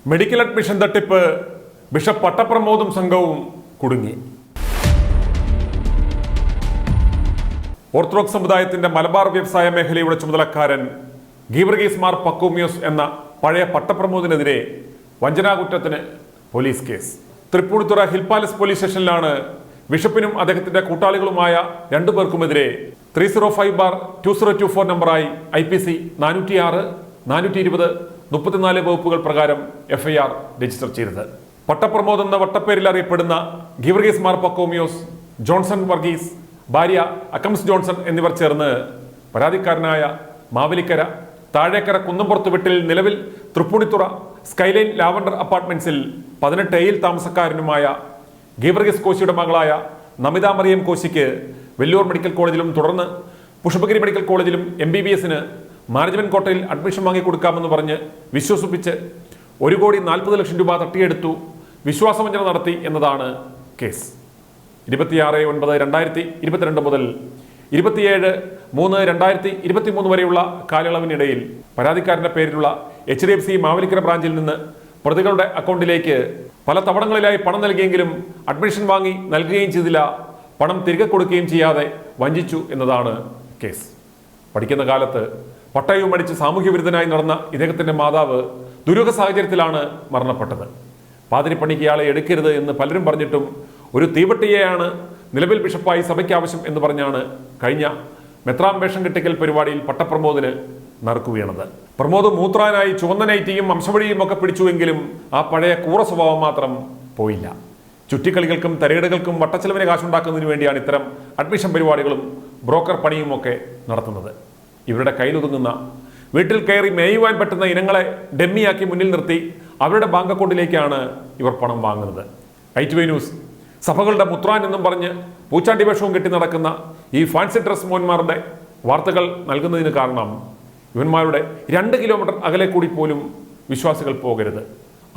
Medical admission തട്ടിപ്പ് bishop പട്ടപ്രമോദും സംഘവും കുടുങ്ങി. ഓർത്തഡോക്സ് സമുദായത്തിന്റെ മലബാർ വ്യവസായ മേഖലയുടെ ചുമതലക്കാരൻ ഗീവർഗീസ് മാർ പക്കൂമിയോസ് എന്ന പഴയ പട്ടപ്രമോദിനെതിരെ വഞ്ചനാകുറ്റത്തിന് police case. Tripunithura hill palace police സ്റ്റേഷനിലാണ് ബിഷപ്പിനും അദ്ദേഹത്തിന്റെ കൂട്ടാളികളുമായ രണ്ടുപേർക്കുമെതിരെ 305/2024 നമ്പറായി IPC 406, 420, 34 വകുപ്പുകൾ പ്രകാരം FIR രജിസ്റ്റർ ചെയ്തത്. പട്ടപ്രമോദ് എന്ന വട്ടപ്പേരിൽ അറിയപ്പെടുന്ന ഗീവർഗീസ് മാർ പക്കോമിയോസ്, ജോൺസൺ വർഗീസ്, ഭാര്യ അക്കംസ് ജോൺസൺ എന്നിവർ ചേർന്ന് പരാതിക്കാരനായ മാവേലിക്കര താഴേക്കര കുന്നംപുറത്ത് വീട്ടിൽ നിലവിൽ തൃപ്പൂണിത്തുറ സ്കൈലൈൻ ലാവണ്ടർ അപ്പാർട്ട്മെന്റ്സിൽ 18A താമസക്കാരനുമായ ഗീവർഗീസ് കോശിയുടെ മകളായ നമിത മറിയം കോശിക്ക് വെല്ലൂർ മെഡിക്കൽ കോളേജിലും തുടർന്ന് പുഷ്പഗിരി മെഡിക്കൽ കോളേജിലും MBBSന് മാനേജ്മെന്റ് കോട്ടയിൽ അഡ്മിഷൻ വാങ്ങിക്കൊടുക്കാമെന്ന് പറഞ്ഞ് വിശ്വസിപ്പിച്ച് 1,40,00,000 രൂപ തട്ടിയെടുത്തു, വിശ്വാസവഞ്ചന നടത്തി എന്നതാണ് കേസ്. 26/9/2022 മുതൽ 27/3/2023 വരെയുള്ള കാലയളവിനിടയിൽ പരാതിക്കാരന്റെ പേരിലുള്ള HDFC മാവേലിക്കര ബ്രാഞ്ചിൽ നിന്ന് പ്രതികളുടെ അക്കൗണ്ടിലേക്ക് പല തവണകളിലായി പണം നൽകിയെങ്കിലും അഡ്മിഷൻ വാങ്ങി നൽകുകയും ചെയ്തില്ല, പണം തിരികെ കൊടുക്കുകയും ചെയ്യാതെ വഞ്ചിച്ചു എന്നതാണ് കേസ്. പഠിക്കുന്ന കാലത്ത് പട്ടയവും അടിച്ച് സാമൂഹ്യ വിരുദ്ധനായി നടന്ന ഇദ്ദേഹത്തിന്റെ മാതാവ് ദുരൂഹ സാഹചര്യത്തിലാണ് മരണപ്പെട്ടത്. പാതിരിപ്പണിക്ക് ഇയാളെ എടുക്കരുത് എന്ന് പലരും പറഞ്ഞിട്ടും ഒരു തീവട്ടിയെയാണ് നിലവിൽ ബിഷപ്പായി സഭയ്ക്ക് ആവശ്യം എന്ന് പറഞ്ഞാണ് കഴിഞ്ഞ മെത്രാം വേഷം കെട്ടിക്കൽ പരിപാടിയിൽ പട്ടപ്രമോദിന് നറുക്കു വീണത്. പ്രമോദ് മൂത്രാനായി ചുവന്ന നൈറ്റിയും അംശവഴിയും ഒക്കെ പിടിച്ചുവെങ്കിലും ആ പഴയ കൂറ സ്വഭാവം മാത്രം പോയില്ല. ചുറ്റിക്കളികൾക്കും തരേടുകൾക്കും വട്ടച്ചെലവിന് കാശുണ്ടാക്കുന്നതിന് വേണ്ടിയാണ് ഇത്തരം അഡ്മിഷൻ പരിപാടികളും ബ്രോക്കർ പണിയും ഒക്കെ നടത്തുന്നത്. ഇവരുടെ കയ്യിലൊതുങ്ങുന്ന വീട്ടിൽ കയറി മേയുവാൻ പറ്റുന്ന ഇനങ്ങളെ ഡെമ്മിയാക്കി മുന്നിൽ നിർത്തി അവരുടെ ബാങ്ക് അക്കൗണ്ടിലേക്കാണ് ഇവർ പണം വാങ്ങുന്നത്. ITV ന്യൂസ് സഭകളുടെ മുത്രാൻ എന്നും പറഞ്ഞ് പൂച്ചാണ്ടി വേഷവും കെട്ടി നടക്കുന്ന ഈ ഫാൻസി ഡ്രസ് മോന്മാരുടെ വാർത്തകൾ നൽകുന്നതിന് കാരണം ഇവന്മാരുടെ 2 കിലോമീറ്റർ അകലെ കൂടി പോലും വിശ്വാസികൾ പോകരുത്,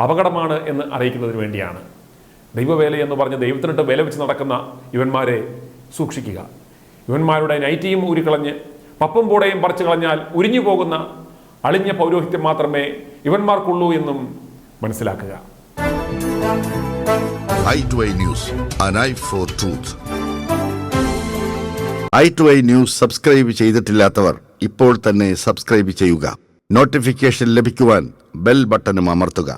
അപകടമാണ് എന്ന് അറിയിക്കുന്നതിന് വേണ്ടിയാണ്. ദൈവവേല എന്ന് പറഞ്ഞ് ദൈവത്തിനിട്ട് വേല വെച്ച് നടക്കുന്ന ഇവന്മാരെ സൂക്ഷിക്കുക. ഇവന്മാരുടെ നൈറ്റിയും ഊരിക്കളഞ്ഞ് പപ്പും പൂടയും പറിച്ചു കളഞ്ഞാൽ ഉരിഞ്ഞു പോകുന്ന അളിഞ്ഞ പൗരോഹിത്യം മാത്രമേ ഇവന്മാർക്കുള്ളൂ എന്നും മനസ്സിലാക്കുക. i2i News, an eye for truth. i2i News subscribe ചെയ്തിട്ടില്ലാത്തവർ ഇപ്പോൾ തന്നെ സബ്സ്ക്രൈബ് ചെയ്യുക. നോട്ടിഫിക്കേഷൻ ലഭിക്കുവാൻ ബെൽ ബട്ടണും അമർത്തുക.